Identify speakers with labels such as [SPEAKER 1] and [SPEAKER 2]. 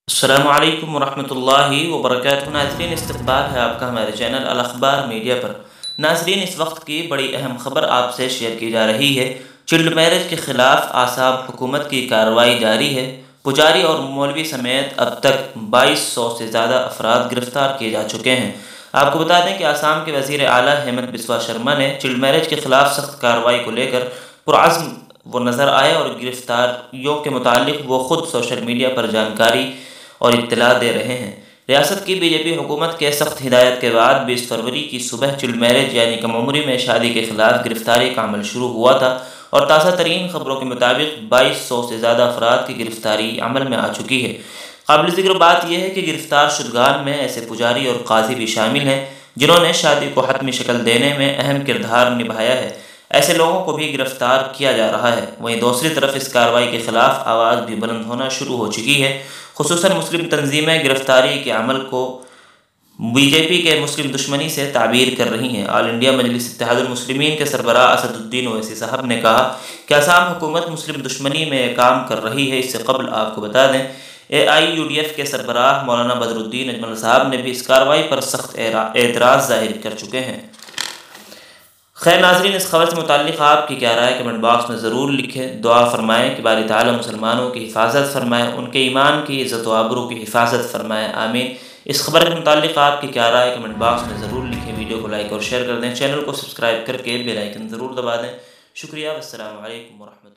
[SPEAKER 1] السلام علیکم ورحمۃ اللہ وبرکاتہ۔ ناظرین، استقبال ہے آپ کا ہمارے چینل الاخبار میڈیا پر۔ ناظرین، اس وقت کی بڑی اہم خبر آپ سے شیئر کی جا رہی ہے۔ چائلڈ میرج کے خلاف آسام حکومت کی کارروائی جاری ہے۔ پجاری اور مولوی سمیت اب تک 2200 سے زیادہ افراد گرفتار کیے جا چکے ہیں۔ آپ کو بتا دیں کہ آسام کے وزیر اعلیٰ ہیمنت بسوا شرما نے چائلڈ میرج کے خلاف سخت کارروائی کو لے کر پرعزم وہ نظر آئے اور گرفتاریوں کے متعلق وہ خود سوشل میڈیا پر جانکاری اور اطلاع دے رہے ہیں۔ ریاست کی بی جے پی حکومت کے سخت ہدایت کے بعد 20 فروری کی صبح چائلڈ میرج یعنی کم عمری میں شادی کے خلاف گرفتاری کا عمل شروع ہوا تھا اور تازہ ترین خبروں کے مطابق 2200 سے زیادہ افراد کی گرفتاری عمل میں آ چکی ہے۔ قابل ذکر بات یہ ہے کہ گرفتار شدگان میں ایسے پجاری اور قاضی بھی شامل ہیں جنہوں نے شادی کو حتمی شکل دینے میں اہم کردار نبھایا ہے۔ ایسے لوگوں کو بھی گرفتار کیا جا رہا ہے۔ وہیں دوسری طرف اس کارروائی کے خلاف آواز بھی بلند ہونا شروع ہو چکی ہے۔ خصوصاً مسلم تنظیمیں گرفتاری کے عمل کو بی جے پی کے مسلم دشمنی سے تعبیر کر رہی ہیں۔ آل انڈیا مجلس اتحاد المسلمین کے سربراہ اسد الدین اویسی صاحب نے کہا کہ آسام حکومت مسلم دشمنی میں کام کر رہی ہے۔ اس سے قبل آپ کو بتا دیں AIUDF کے سربراہ مولانا بدر الدین اجمل صاحب نے بھی اس کارروائی پر سخت اعتراض ظاہر کر چکے ہیں۔ خیر ناظرین، اس خبر سے متعلق آپ کی کیا رائے کمنٹ باکس میں ضرور لکھیں۔ دعا فرمائیں کہ باری تعالی مسلمانوں کی حفاظت فرمائے، ان کے ایمان کی عزت و آبرو کی حفاظت فرمائے، آمین۔ اس خبر کے متعلق آپ کی کیا رائے کمنٹ باکس میں ضرور لکھیں۔ ویڈیو کو لائک اور شیئر کر دیں، چینل کو سبسکرائب کر کے بیل آئیکن ضرور دبا دیں۔ شکریہ، والسلام علیکم ورحمۃ اللہ۔